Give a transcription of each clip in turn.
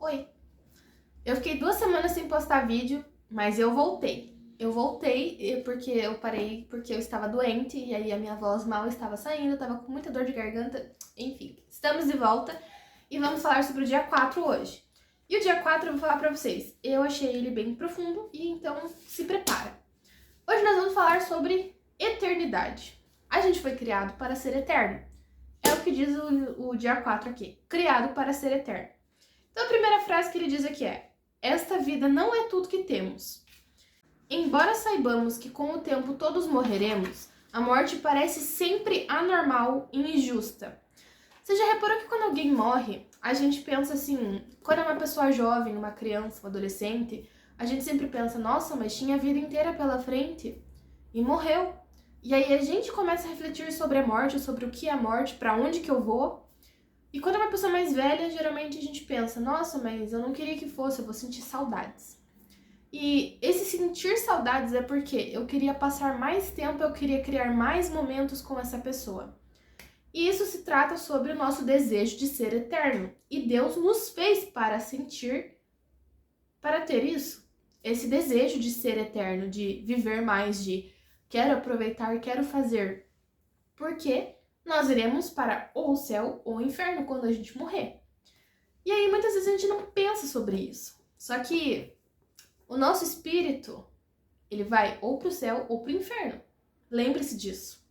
Oi. Eu fiquei 2 semanas sem postar vídeo, mas eu voltei. Eu voltei porque eu parei porque eu estava doente e aí a minha voz mal estava saindo, eu tava com muita dor de garganta. Enfim, estamos de volta e vamos falar sobre o dia 4 hoje. E o dia 4 eu vou falar pra vocês, eu achei ele bem profundo e então se prepara. Hoje nós vamos falar sobre eternidade. A gente foi criado para ser eterno. É o que diz o dia 4 aqui, criado para ser eterno. Então a primeira frase que ele diz aqui é: esta vida não é tudo que temos. Embora saibamos que com o tempo todos morreremos, a morte parece sempre anormal e injusta. Você já reparou que quando alguém morre, a gente pensa assim, quando é uma pessoa jovem, uma criança, um adolescente, a gente sempre pensa, nossa, mas tinha a vida inteira pela frente e morreu. E aí a gente começa a refletir sobre a morte, sobre o que é a morte, para onde que eu vou. E quando é uma pessoa mais velha, geralmente a gente pensa, nossa, mas eu não queria que fosse, eu vou sentir saudades. E esse sentir saudades é porque eu queria passar mais tempo, eu queria criar mais momentos com essa pessoa. E isso se trata sobre o nosso desejo de ser eterno. E Deus nos fez para sentir, para ter isso. Esse desejo de ser eterno, de viver mais, de quero aproveitar, quero fazer. Porque nós iremos para ou o céu ou o inferno quando a gente morrer. E aí muitas vezes a gente não pensa sobre isso. Só que o nosso espírito, ele vai ou para o céu ou para o inferno. Lembre-se disso.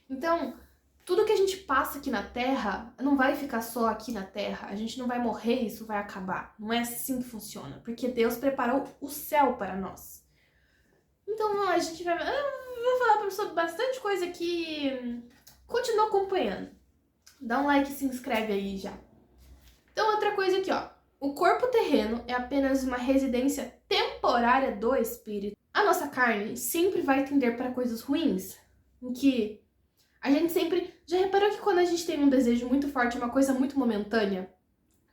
Então, tudo que a gente passa aqui na Terra não vai ficar só aqui na Terra. A gente não vai morrer e isso vai acabar. Não é assim que funciona. Porque Deus preparou o céu para nós. Então, a gente vai... Eu vou falar sobre bastante coisa aqui. Continua acompanhando. Dá um like e se inscreve aí já. Então, outra coisa aqui, ó. O corpo terreno é apenas uma residência temporária do espírito. A nossa carne sempre vai tender para coisas ruins, em que a gente sempre... Já reparou que quando a gente tem um desejo muito forte, uma coisa muito momentânea?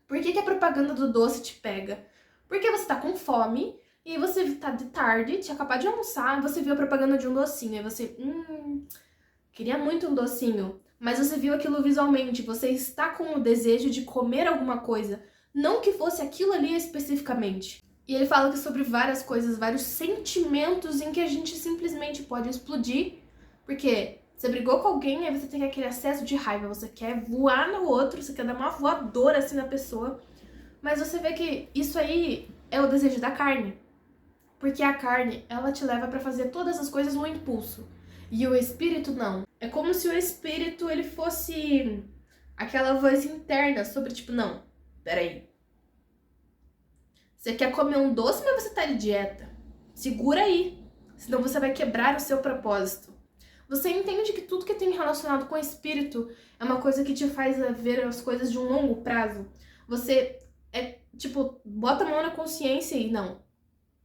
Por que a propaganda do doce te pega? Porque você tá com fome e você tá de tarde, tinha acabado de almoçar, e você viu a propaganda de um docinho, e você... queria muito um docinho. Mas você viu aquilo visualmente, você está com o desejo de comer alguma coisa. Não que fosse aquilo ali especificamente. E ele fala que sobre várias coisas, vários sentimentos em que a gente simplesmente pode explodir. Porque você brigou com alguém, aí você tem aquele acesso de raiva, você quer voar no outro, você quer dar uma voadora assim na pessoa. Mas você vê que isso aí é o desejo da carne. Porque a carne, ela te leva pra fazer todas as coisas no impulso. E o espírito não. É como se o espírito, ele fosse aquela voz interna sobre, tipo, não, peraí. Você quer comer um doce, mas você tá de dieta. Segura aí, senão você vai quebrar o seu propósito. Você entende que tudo que tem relacionado com o espírito é uma coisa que te faz ver as coisas de um longo prazo. Você, bota a mão na consciência e não.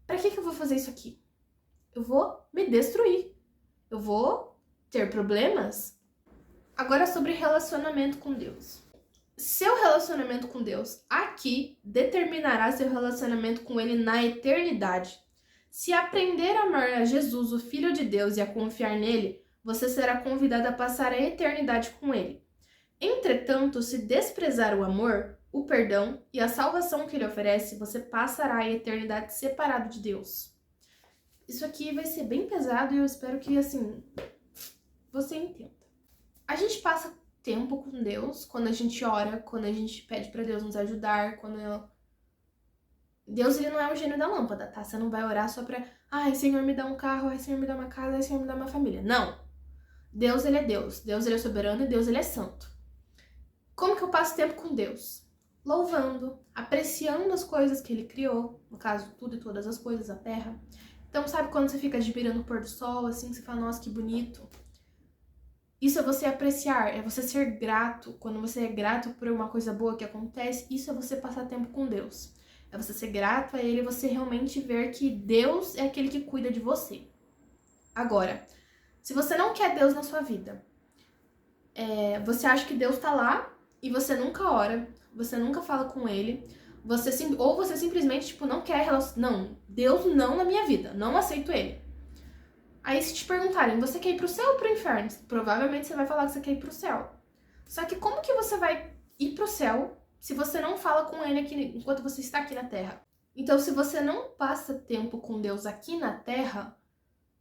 Pra que eu vou fazer isso aqui? Eu vou me destruir. Eu vou ter problemas. Agora sobre relacionamento com Deus. Seu relacionamento com Deus aqui determinará seu relacionamento com Ele na eternidade. Se aprender a amar a Jesus, o Filho de Deus, e a confiar nele, você será convidado a passar a eternidade com Ele. Entretanto, se desprezar o amor, o perdão e a salvação que Ele oferece, você passará a eternidade separado de Deus. Isso aqui vai ser bem pesado e eu espero que, assim, você entenda. A gente passa tempo com Deus quando a gente ora, quando a gente pede pra Deus nos ajudar, Deus, ele não é o gênio da lâmpada, tá? Você não vai orar só pra, ai, Senhor, me dá um carro, ai, Senhor, me dá uma casa, ai, Senhor, me dá uma família. Não! Deus, ele é Deus. Deus, ele é soberano e Deus, ele é santo. Como que eu passo tempo com Deus? Louvando, apreciando as coisas que ele criou, no caso, tudo e todas as coisas, a terra. Então, sabe quando você fica admirando o pôr do sol, assim, você fala, nossa, que bonito. Isso é você apreciar, é você ser grato. Quando você é grato por uma coisa boa que acontece, isso é você passar tempo com Deus. É você ser grato a Ele e você realmente ver que Deus é aquele que cuida de você. Agora, se você não quer Deus na sua vida, você acha que Deus tá lá e você nunca ora, você nunca fala com Ele, ou você simplesmente, não quer não, Deus não na minha vida, não aceito Ele. Aí se te perguntarem, você quer ir pro céu ou pro inferno? Provavelmente você vai falar que você quer ir pro céu. Só que como que você vai ir pro céu se você não fala com ele aqui enquanto você está aqui na Terra. Então, se você não passa tempo com Deus aqui na Terra,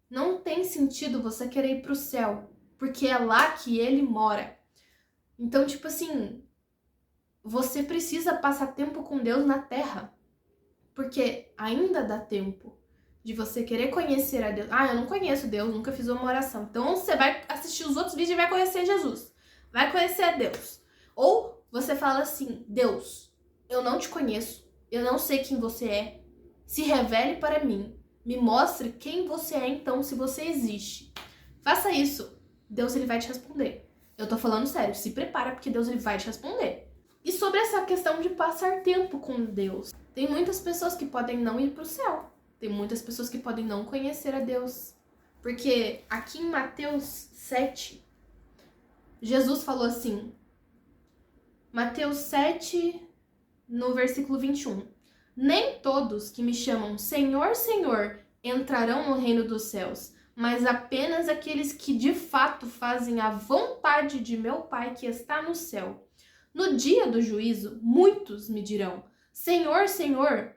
não tem sentido você querer ir pro céu, porque é lá que ele mora. Então, tipo assim, você precisa passar tempo com Deus na Terra, porque ainda dá tempo de você querer conhecer a Deus. Ah, eu não conheço Deus, nunca fiz uma oração. Então você vai assistir os outros vídeos e vai conhecer Jesus. Vai conhecer a Deus. Ou você fala assim, Deus, eu não te conheço, eu não sei quem você é. Se revele para mim. Me mostre quem você é então, se você existe. Faça isso. Deus ele vai te responder. Eu tô falando sério, se prepara porque Deus ele vai te responder. E sobre essa questão de passar tempo com Deus, tem muitas pessoas que podem não ir pro céu. Tem muitas pessoas que podem não conhecer a Deus. Porque aqui em Mateus 7, Jesus falou assim, Mateus 7, no versículo 21. Nem todos que me chamam Senhor, Senhor entrarão no reino dos céus, mas apenas aqueles que de fato fazem a vontade de meu Pai que está no céu. No dia do juízo, muitos me dirão, Senhor, Senhor,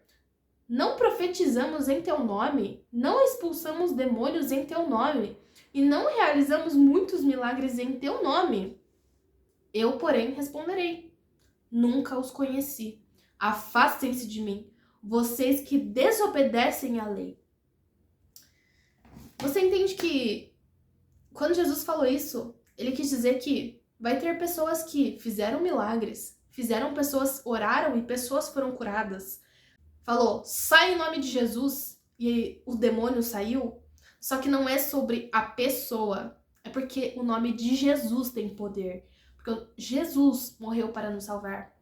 não profetizamos em teu nome, não expulsamos demônios em teu nome, e não realizamos muitos milagres em teu nome. Eu, porém, responderei, nunca os conheci. Afastem-se de mim, vocês que desobedecem à lei. Você entende que, quando Jesus falou isso, ele quis dizer que vai ter pessoas que fizeram milagres, oraram e pessoas foram curadas. Falou, sai em nome de Jesus, e o demônio saiu. Só que não é sobre a pessoa, é porque o nome de Jesus tem poder. Porque Jesus morreu para nos salvar.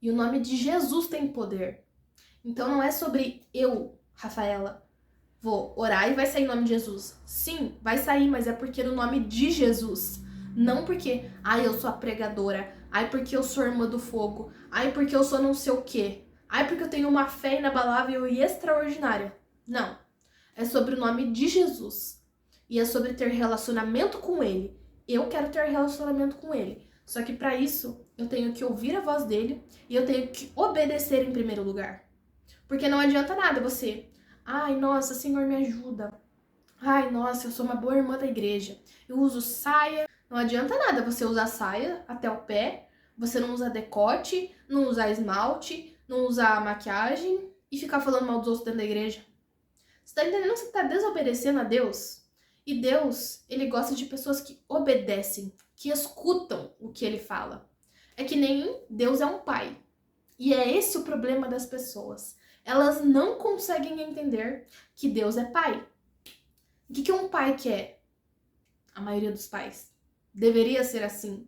E o nome de Jesus tem poder. Então não é sobre eu, Rafaela, vou orar e vai sair em nome de Jesus. Sim, vai sair, mas é porque no nome de Jesus. Não porque, ai, eu sou a pregadora, ai, porque eu sou irmã do fogo, ai, porque eu sou não sei o quê, ai, porque eu tenho uma fé inabalável e extraordinária. Não. É sobre o nome de Jesus. E é sobre ter relacionamento com Ele. Eu quero ter relacionamento com Ele. Só que para isso, eu tenho que ouvir a voz dele e eu tenho que obedecer em primeiro lugar. Porque não adianta nada você, ai, nossa, Senhor, me ajuda. Ai, nossa, eu sou uma boa irmã da igreja. Eu uso saia. Não adianta nada você usar saia até o pé, você não usar decote, não usar esmalte, não usar maquiagem e ficar falando mal dos outros dentro da igreja. Você tá entendendo que você tá desobedecendo a Deus? E Deus, ele gosta de pessoas que obedecem, que escutam o que ele fala. É que nem Deus é um pai. E é esse o problema das pessoas. Elas não conseguem entender que Deus é pai. O que um pai quer? A maioria dos pais. Deveria ser assim.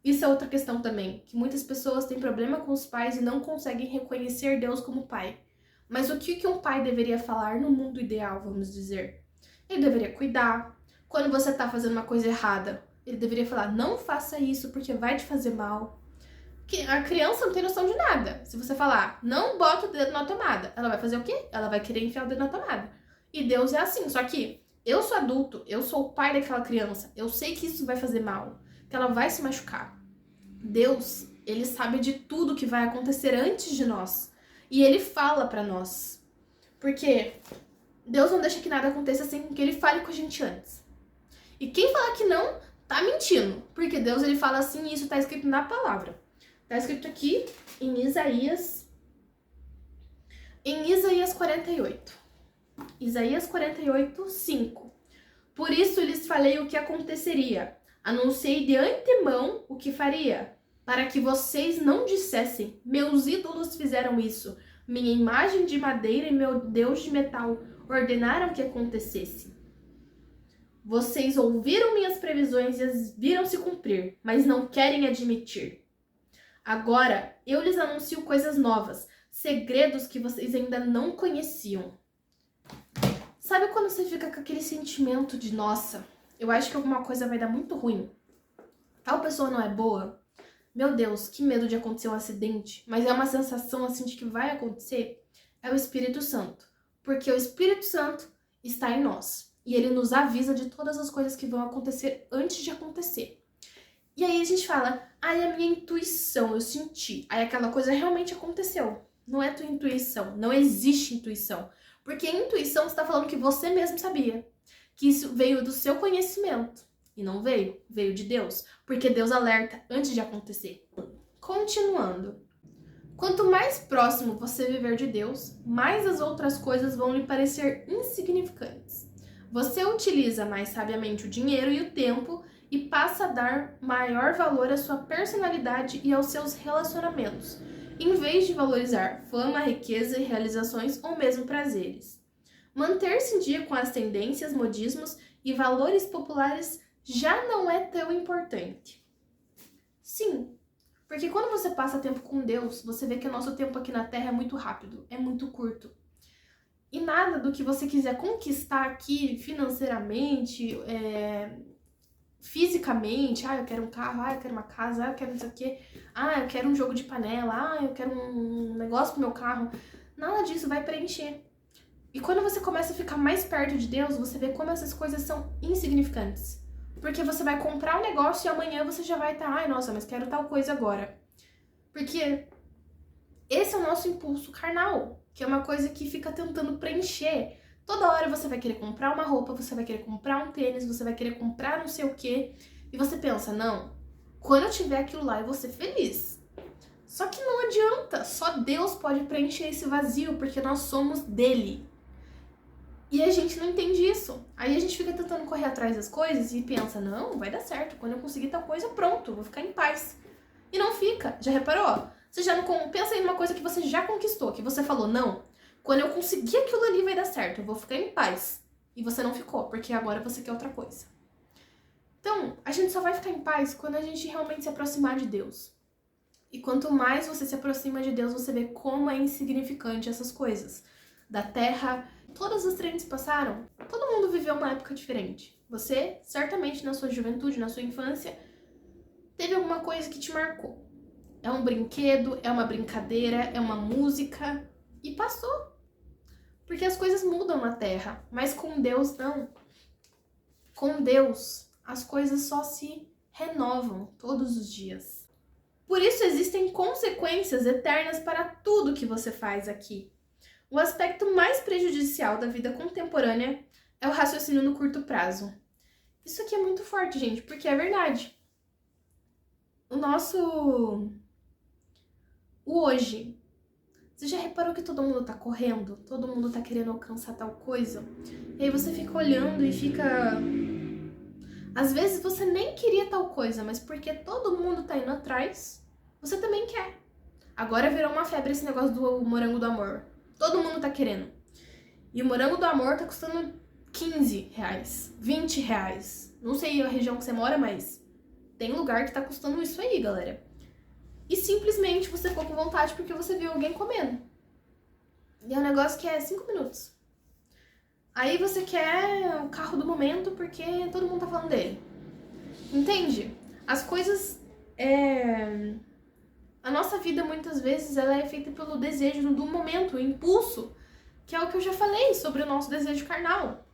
Isso é outra questão também, que muitas pessoas têm problema com os pais e não conseguem reconhecer Deus como pai. Mas o que um pai deveria falar no mundo ideal, vamos dizer? Ele deveria cuidar. Quando você tá fazendo uma coisa errada, ele deveria falar, não faça isso porque vai te fazer mal. Que a criança não tem noção de nada. Se você falar, não bota o dedo na tomada, ela vai fazer o quê? Ela vai querer enfiar o dedo na tomada. E Deus é assim, só que eu sou adulto, eu sou o pai daquela criança, eu sei que isso vai fazer mal, que ela vai se machucar. Deus, ele sabe de tudo que vai acontecer antes de nós. E ele fala pra nós. Porque Deus não deixa que nada aconteça sem que ele fale com a gente antes. E quem falar que não, tá mentindo. Porque Deus, ele fala assim e isso tá escrito na palavra. Tá escrito aqui em Isaías 48. Isaías 48, 5. Por isso lhes falei o que aconteceria. Anunciei de antemão o que faria, para que vocês não dissessem, meus ídolos fizeram isso, minha imagem de madeira e meu Deus de metal ordenaram que acontecesse. Vocês ouviram minhas previsões e as viram se cumprir, mas não querem admitir. Agora eu lhes anuncio coisas novas, segredos que vocês ainda não conheciam. Sabe quando você fica com aquele sentimento de, nossa, eu acho que alguma coisa vai dar muito ruim. Tal pessoa não é boa. Meu Deus, que medo de acontecer um acidente. Mas é uma sensação assim de que vai acontecer. É o Espírito Santo. Porque o Espírito Santo está em nós. E ele nos avisa de todas as coisas que vão acontecer antes de acontecer. E aí a gente fala, Aí a minha intuição, eu senti. Aí aquela coisa realmente aconteceu. Não é tua intuição. Não existe intuição. Porque intuição você tá falando que você mesmo sabia. Que isso veio do seu conhecimento. E não veio. Veio de Deus. Porque Deus alerta antes de acontecer. Continuando. Quanto mais próximo você viver de Deus, mais as outras coisas vão lhe parecer insignificantes. Você utiliza mais sabiamente o dinheiro e o tempo e passa a dar maior valor à sua personalidade e aos seus relacionamentos, em vez de valorizar fama, riqueza e realizações ou mesmo prazeres. Manter-se em dia com as tendências, modismos e valores populares já não é tão importante. Sim, porque quando você passa tempo com Deus, você vê que o nosso tempo aqui na Terra é muito rápido, é muito curto. E nada do que você quiser conquistar aqui financeiramente, fisicamente, eu quero um carro, eu quero uma casa, eu quero não sei o quê, eu quero um jogo de panela, eu quero um negócio pro meu carro. Nada disso vai preencher. E quando você começa a ficar mais perto de Deus, você vê como essas coisas são insignificantes. Porque você vai comprar um negócio e amanhã você já vai estar, nossa, mas quero tal coisa agora. Porque esse é o nosso impulso carnal, que é uma coisa que fica tentando preencher. Toda hora você vai querer comprar uma roupa, você vai querer comprar um tênis, você vai querer comprar não sei o quê. E você pensa, não, quando eu tiver aquilo lá eu vou ser feliz. Só que não adianta, só Deus pode preencher esse vazio, porque nós somos dele. E a gente não entende isso. Aí a gente fica tentando correr atrás das coisas e pensa, não, vai dar certo. Quando eu conseguir tal coisa, pronto, vou ficar em paz. E não fica. Já reparou? Você já não pensa em uma coisa que você já conquistou, que você falou, não, quando eu conseguir aquilo ali vai dar certo, eu vou ficar em paz. E você não ficou, porque agora você quer outra coisa. Então, a gente só vai ficar em paz quando a gente realmente se aproximar de Deus. E quanto mais você se aproxima de Deus, você vê como é insignificante essas coisas. Da terra, todas as trends passaram, todo mundo viveu uma época diferente. Você, certamente na sua juventude, na sua infância, teve alguma coisa que te marcou. É um brinquedo, é uma brincadeira, é uma música, e passou. Porque as coisas mudam na Terra, mas com Deus não. Com Deus, as coisas só se renovam todos os dias. Por isso existem consequências eternas para tudo que você faz aqui. O aspecto mais prejudicial da vida contemporânea é o raciocínio no curto prazo. Isso aqui é muito forte, gente, porque é verdade. O hoje. Você já reparou que todo mundo tá correndo? Todo mundo tá querendo alcançar tal coisa? E aí você fica olhando e fica... Às vezes você nem queria tal coisa, mas porque todo mundo tá indo atrás, você também quer. Agora virou uma febre esse negócio do morango do amor. Todo mundo tá querendo. E o morango do amor tá custando 15 reais, 20 reais. Não sei a região que você mora, mas tem lugar que tá custando isso aí, galera. E simplesmente você ficou com vontade porque você viu alguém comendo. E é um negócio que é 5 minutos. Aí você quer o carro do momento porque todo mundo tá falando dele. Entende? As coisas... A nossa vida, muitas vezes, ela é feita pelo desejo do momento, o impulso, que é o que eu já falei sobre o nosso desejo carnal.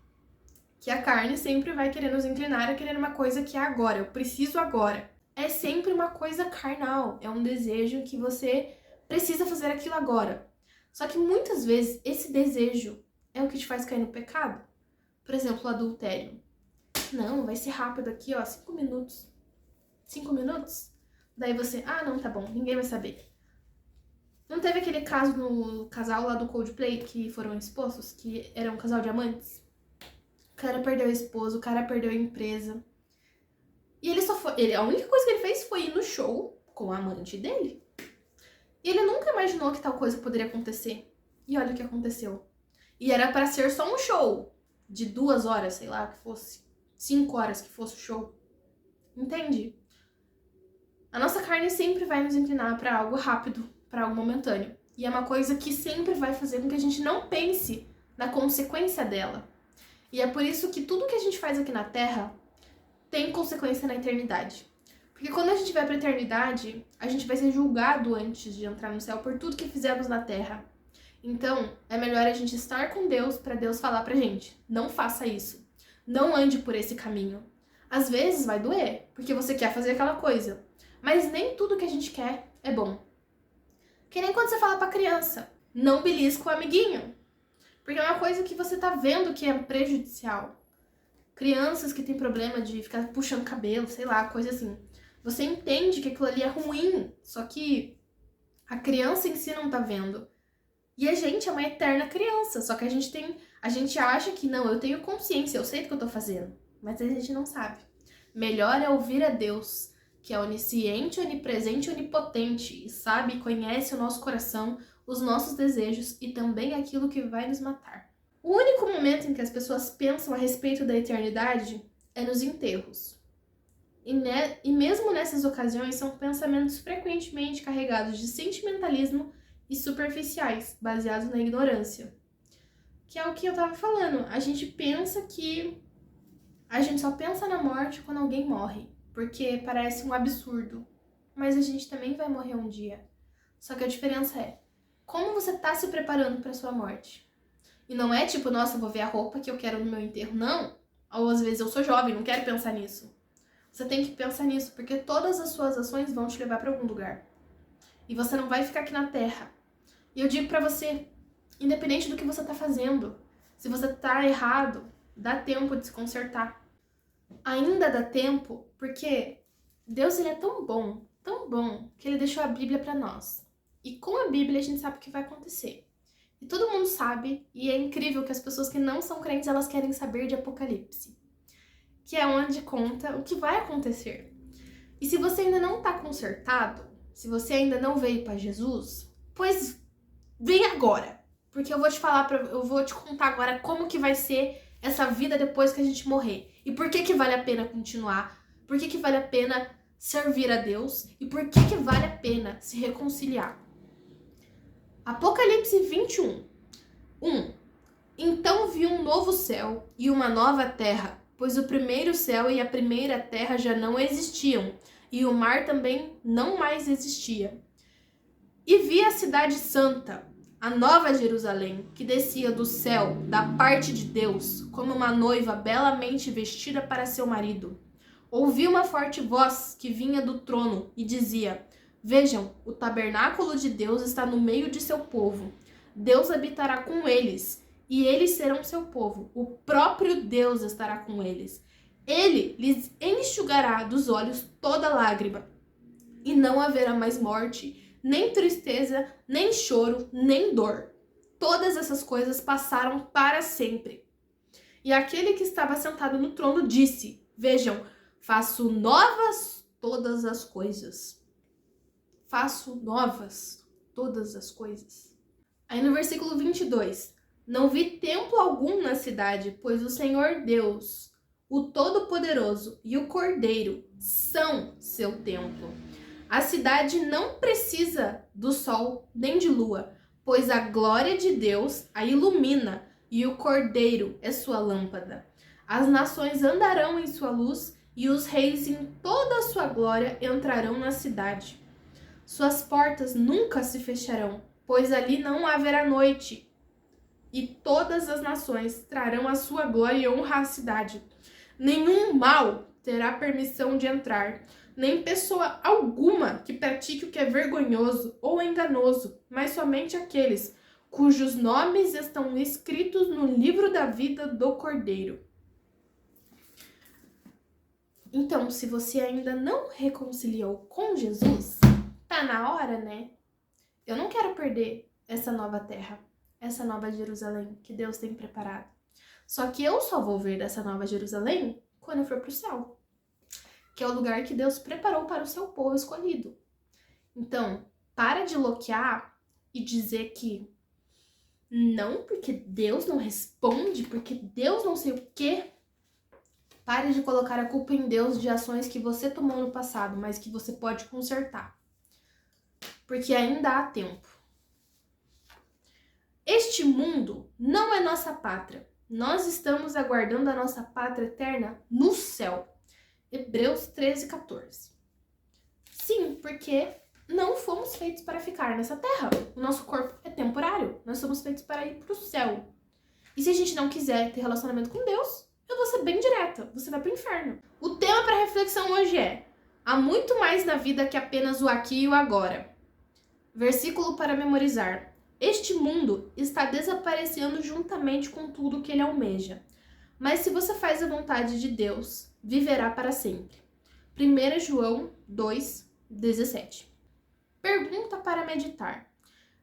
Que a carne sempre vai querer nos inclinar a querer uma coisa que é agora, eu preciso agora. É sempre uma coisa carnal, é um desejo que você precisa fazer aquilo agora. Só que muitas vezes esse desejo é o que te faz cair no pecado. Por exemplo, o adultério. Não, vai ser rápido aqui, 5 minutos. 5 minutos? Daí você, não, tá bom, ninguém vai saber. Não teve aquele caso no casal lá do Coldplay que foram expostos, que era um casal de amantes? O cara perdeu a esposa, o cara perdeu a empresa. E ele só foi... a única coisa que ele fez foi ir no show com a amante dele. E ele nunca imaginou que tal coisa poderia acontecer. E olha o que aconteceu. E era pra ser só um show de 2 horas, sei lá, que fosse. 5 horas que fosse o show. Entende? A nossa carne sempre vai nos inclinar pra algo rápido, pra algo momentâneo. E é uma coisa que sempre vai fazer com que a gente não pense na consequência dela. E é por isso que tudo que a gente faz aqui na Terra tem consequência na eternidade. Porque quando a gente vai pra eternidade, a gente vai ser julgado antes de entrar no céu por tudo que fizemos na Terra. Então, é melhor a gente estar com Deus pra Deus falar pra gente, não faça isso. Não ande por esse caminho. Às vezes vai doer, porque você quer fazer aquela coisa. Mas nem tudo que a gente quer é bom. Que nem quando você fala pra criança, não belisca o amiguinho. Porque é uma coisa que você tá vendo que é prejudicial. Crianças que têm problema de ficar puxando cabelo, sei lá, coisa assim. Você entende que aquilo ali é ruim, só que a criança em si não tá vendo. E a gente é uma eterna criança, só que a gente acha que não, eu tenho consciência, eu sei do que eu tô fazendo, mas a gente não sabe. Melhor é ouvir a Deus, que é onisciente, onipresente, onipotente, e sabe e conhece o nosso coração, os nossos desejos e também aquilo que vai nos matar. O único momento em que as pessoas pensam a respeito da eternidade é nos enterros. E mesmo nessas ocasiões são pensamentos frequentemente carregados de sentimentalismo e superficiais, baseados na ignorância. Que é o que eu tava falando. A gente pensa que a gente só pensa na morte quando alguém morre, porque parece um absurdo. Mas a gente também vai morrer um dia. Só que a diferença é como você tá se preparando para sua morte. E não é tipo, nossa, eu vou ver a roupa que eu quero no meu enterro. Não. Ou às vezes eu sou jovem, não quero pensar nisso. Você tem que pensar nisso, porque todas as suas ações vão te levar para algum lugar. E você não vai ficar aqui na Terra. E eu digo pra você, independente do que você tá fazendo, se você tá errado, dá tempo de se consertar. Ainda dá tempo, porque Deus ele é tão bom, que ele deixou a Bíblia pra nós. E com a Bíblia a gente sabe o que vai acontecer. E todo mundo sabe, e é incrível que as pessoas que não são crentes, elas querem saber de Apocalipse, que é onde conta o que vai acontecer. E se você ainda não tá consertado, se você ainda não veio para Jesus, pois vem agora, porque eu vou te contar agora como que vai ser essa vida depois que a gente morrer. E por que vale a pena continuar? Por que vale a pena servir a Deus? E por que vale a pena se reconciliar? Apocalipse 21. 1. Então vi um novo céu e uma nova terra, pois o primeiro céu e a primeira terra já não existiam, e o mar também não mais existia. E vi a cidade santa, a nova Jerusalém, que descia do céu, da parte de Deus, como uma noiva belamente vestida para seu marido. Ouvi uma forte voz que vinha do trono e dizia: Vejam, o tabernáculo de Deus está no meio de seu povo. Deus habitará com eles, e eles serão seu povo. O próprio Deus estará com eles. Ele lhes enxugará dos olhos toda lágrima, e não haverá mais morte, nem tristeza, nem choro, nem dor. Todas essas coisas passaram para sempre. E aquele que estava sentado no trono disse: Vejam, faço novas todas as coisas. Faço novas todas as coisas. Aí no versículo 22, não vi templo algum na cidade, pois o Senhor Deus, o Todo-Poderoso e o Cordeiro são seu templo. A cidade não precisa do sol nem de lua, pois a glória de Deus a ilumina e o Cordeiro é sua lâmpada. As nações andarão em sua luz e os reis em toda a sua glória entrarão na cidade. Suas portas nunca se fecharão, pois ali não haverá noite. E todas as nações trarão a sua glória e honra à cidade. Nenhum mal terá permissão de entrar, nem pessoa alguma que pratique o que é vergonhoso ou enganoso, mas somente aqueles cujos nomes estão escritos no livro da vida do Cordeiro. Então, se você ainda não reconciliou com Jesus, tá na hora, né? Eu não quero perder essa nova terra, essa nova Jerusalém que Deus tem preparado. Só que eu só vou ver dessa nova Jerusalém quando eu for pro céu, que é o lugar que Deus preparou para o seu povo escolhido. Então, para de bloquear e dizer que não, porque Deus não responde, porque Deus não sei o quê. Pare de colocar a culpa em Deus de ações que você tomou no passado, mas que você pode consertar. Porque ainda há tempo. Este mundo não é nossa pátria. Nós estamos aguardando a nossa pátria eterna no céu. Hebreus 13:14. Sim, porque não fomos feitos para ficar nessa terra. O nosso corpo é temporário. Nós somos feitos para ir para o céu. E se a gente não quiser ter relacionamento com Deus, eu vou ser bem direta. Você vai para o inferno. O tema para reflexão hoje é: Há muito mais na vida que apenas o aqui e o agora. Versículo para memorizar. Este mundo está desaparecendo juntamente com tudo que ele almeja. Mas se você faz a vontade de Deus, viverá para sempre. 1 João 2:17. Pergunta para meditar.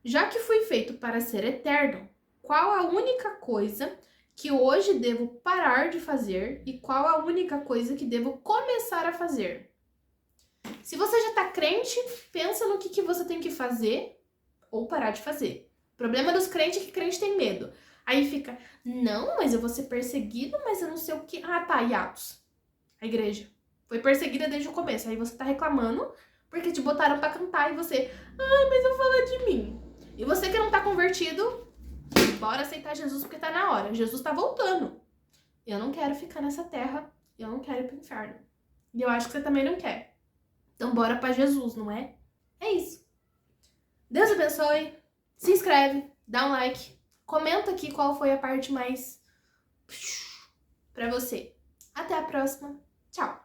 Já que fui feito para ser eterno, qual a única coisa que hoje devo parar de fazer e qual a única coisa que devo começar a fazer? Se você já está crente, pensa no que você tem que fazer ou parar de fazer. O problema dos crentes é que crente tem medo. Aí fica, não, mas eu vou ser perseguido, mas eu não sei o que. Ah, tá, e Atos? A igreja foi perseguida desde o começo. Aí você tá reclamando porque te botaram pra cantar e você, ai, mas eu falo de mim. E você que não tá convertido, bora aceitar Jesus porque tá na hora. Jesus tá voltando. Eu não quero ficar nessa terra, eu não quero ir pro inferno. E eu acho que você também não quer. Então bora pra Jesus, não é? É isso. Deus abençoe. Se inscreve, dá um like. Comenta aqui qual foi a parte mais pra você. Até a próxima. Tchau!